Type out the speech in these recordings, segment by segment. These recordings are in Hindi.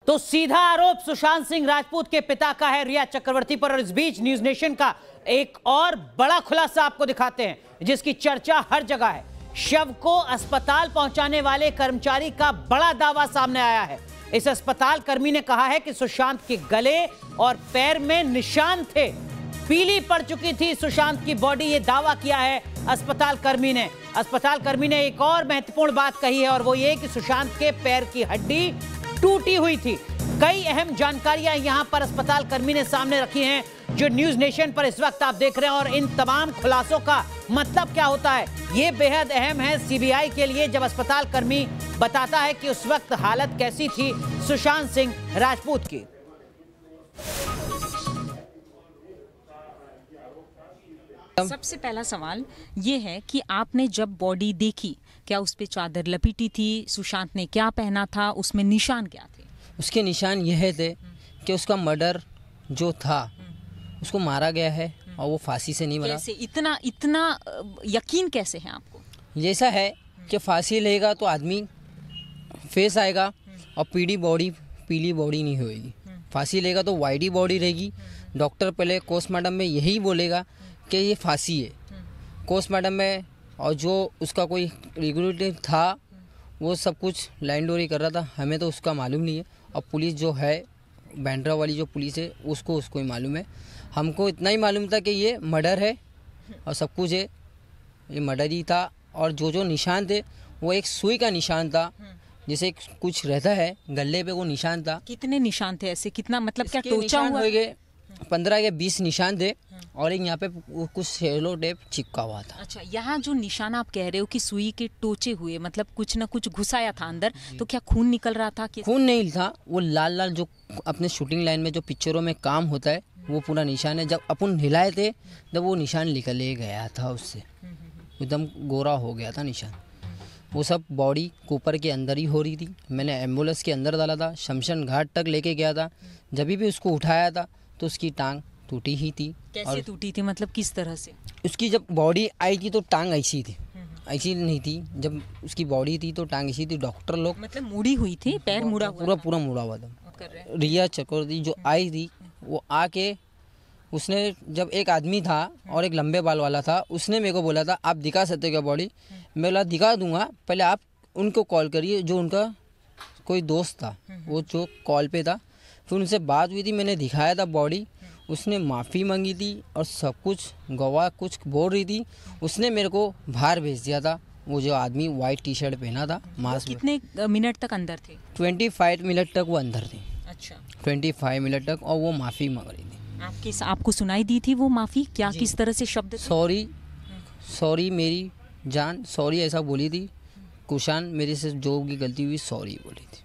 तो सीधा आरोप सुशांत सिंह राजपूत के पिता का है रिया चक्रवर्ती पर। और इस बीच न्यूज नेशन का एक और बड़ा खुलासा आपको दिखाते हैं जिसकी चर्चा हर जगह है। शव को अस्पताल पहुंचाने वाले कर्मचारी का बड़ा दावा सामने आया है। इस अस्पताल कर्मी ने कहा है कि सुशांत के गले और पैर में निशान थे, पीली पड़ चुकी थी सुशांत की बॉडी, ये दावा किया है अस्पताल कर्मी ने। अस्पताल कर्मी ने एक और महत्वपूर्ण बात कही है और वो ये कि सुशांत के पैर की हड्डी टूटी हुई थी। कई अहम जानकारियां यहां पर अस्पताल कर्मी ने सामने रखी हैं जो न्यूज नेशन पर इस वक्त आप देख रहे हैं। और इन तमाम खुलासों का मतलब क्या होता है, ये बेहद अहम है सीबीआई के लिए जब अस्पताल कर्मी बताता है कि उस वक्त हालत कैसी थी सुशांत सिंह राजपूत की। सबसे पहला सवाल ये है कि आपने जब बॉडी देखी, क्या उस पे चादर लपेटी थी, सुशांत ने क्या पहना था, उसमें निशान क्या थे? उसके निशान यह थे कि उसका मर्डर जो था उसको मारा गया है और वो फांसी से नहीं मरा। कैसे इतना यकीन कैसे है आपको? जैसा है कि फांसी लेगा तो आदमी फेस आएगा और पीली बॉडी नहीं होगी। फांसी लेगा तो वाइडी बॉडी रहेगी। डॉक्टर पहले पोस्टमार्टम में यही बोलेगा कि ये फांसी है। पोस्टमार्टम में और जो उसका कोई रेगुलेटिव था वो सब कुछ लाइन डोरी कर रहा था, हमें तो उसका मालूम नहीं है। और पुलिस जो है बैंड्रा वाली जो पुलिस है उसको ही मालूम है। हमको इतना ही मालूम था कि ये मर्डर है और सब कुछ है, ये मर्डर ही था। और जो निशान थे वो एक सुई का निशान था, जैसे कुछ रहता है गले पे, वो निशान था। कितने निशान थे ऐसे? कितना मतलब क्या टोचा हुआ? 15 या 20 निशान थे और एक यहाँ पे कुछ सेलो टेप चिपका हुआ था। अच्छा, यहाँ जो निशान आप कह रहे हो कि सुई के टोचे हुए, मतलब कुछ ना कुछ घुसाया था अंदर, तो क्या खून निकल रहा था? खून नहीं था, वो लाल जो अपने शूटिंग लाइन में जो पिक्चरों में काम होता है वो पूरा निशान है। जब अपन हिलाए थे तब वो निशान निकले गया था, उससे एकदम गोरा हो गया था निशान। वो सब बॉडी कूपर के अंदर ही हो रही थी। मैंने एम्बुलेंस के अंदर डाला था, शमशान घाट तक लेके गया था। जब भी उसको उठाया था तो उसकी टांग टूटी ही थी। कैसे टूटी थी, मतलब किस तरह से? उसकी जब बॉडी आई थी तो टांग ऐसी थी, ऐसी नहीं थी। जब उसकी बॉडी थी तो टांग ऐसी थी। डॉक्टर लोग मतलब मुड़ी हुई थी, पैर मुड़ा हुआ, पूरा मुड़ा हुआ था। रिया चक्रवर्ती जो आई थी वो आके उसने, जब एक आदमी था और एक लंबे बाल वाला था, उसने मेरे को बोला था आप दिखा सकते हो क्या बॉडी? मैं बोला दिखा दूंगा, पहले आप उनको कॉल करिए। जो उनका कोई दोस्त था वो जो कॉल पे था, फिर उनसे बात हुई थी, मैंने दिखाया था बॉडी। उसने माफ़ी मांगी थी और सब कुछ गवाह कुछ बोल रही थी। उसने मेरे को बाहर भेज दिया था। वो जो आदमी वाइट टी शर्ट पहना था, मास्क। कितने मिनट तक अंदर थे? 25 मिनट तक वो अंदर थे। अच्छा, 25 मिनट तक। और वो माफ़ी मांग रही थी। आपको सुनाई दी थी वो माफ़ी? क्या किस तरह से शब्द? सॉरी मेरी जान, सॉरी ऐसा बोली थी। कुशान मेरे से जो भी गलती हुई सॉरी बोली थी।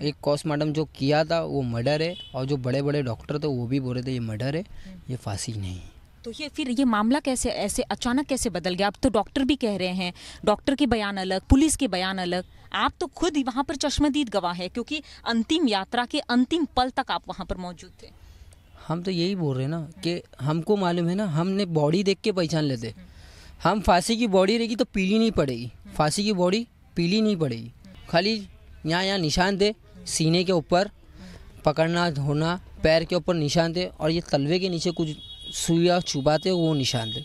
एक पोस्टमार्टम जो किया था वो मर्डर है और जो बड़े बड़े डॉक्टर थे वो भी बोल रहे थे ये मर्डर है, ये फांसी नहीं। तो ये फिर ये मामला कैसे ऐसे अचानक कैसे बदल गया? अब तो डॉक्टर भी कह रहे हैं, डॉक्टर के बयान अलग, पुलिस के बयान अलग। आप तो खुद वहाँ पर चश्मदीद गवाह है क्योंकि अंतिम यात्रा के अंतिम पल तक आप वहाँ पर मौजूद थे। हम तो यही बोल रहे हैं ना कि हमको मालूम है ना, हमने बॉडी देख के पहचान लेते। हम फांसी की बॉडी रहेगी तो पीली नहीं पड़ेगी, फांसी की बॉडी पीली नहीं पड़ेगी। खाली यहाँ निशान थे, सीने के ऊपर पकड़ना धोना, पैर के ऊपर निशान थे और ये तलवे के नीचे कुछ सुइया चुभाते वो निशान थे।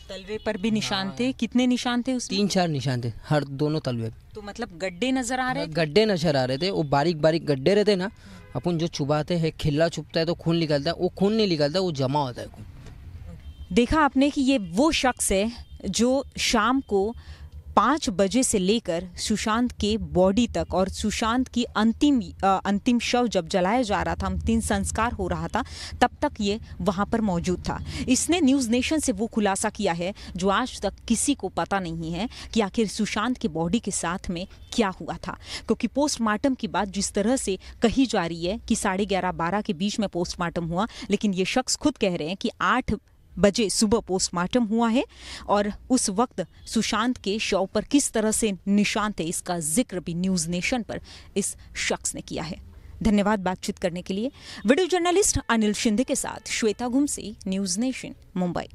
तलवे पर भी निशान थे? कितने निशान थे उसमें? 3-4 निशान थे हर दोनों तलवे पे। तो मतलब गड्ढे नजर आ रहे थे? गड्ढे नजर आ रहे थे। वो बारीक बारीक गड्ढे रहते ना, अपन जो चुभाते हैं, खिल्ला चुभता है तो खून निकलता है, वो खून नहीं निकलता, वो जमा होता है खून। देखा आपने कि ये वो शख्स है जो शाम को 5 बजे से लेकर सुशांत के बॉडी तक और सुशांत की अंतिम शव जब जलाया जा रहा था, अंतिम संस्कार हो रहा था, तब तक ये वहाँ पर मौजूद था। इसने न्यूज़ नेशन से वो खुलासा किया है जो आज तक किसी को पता नहीं है कि आखिर सुशांत की बॉडी के साथ में क्या हुआ था। क्योंकि पोस्टमार्टम की बात जिस तरह से कही जा रही है कि 11:30-12 के बीच में पोस्टमार्टम हुआ, लेकिन ये शख्स खुद कह रहे हैं कि 8 बजे सुबह पोस्टमार्टम हुआ है और उस वक्त सुशांत के शव पर किस तरह से निशान थे इसका जिक्र भी न्यूज़ नेशन पर इस शख्स ने किया है। धन्यवाद बातचीत करने के लिए। वीडियो जर्नलिस्ट अनिल शिंदे के साथ श्वेता घुमसी, न्यूज़ नेशन, मुंबई।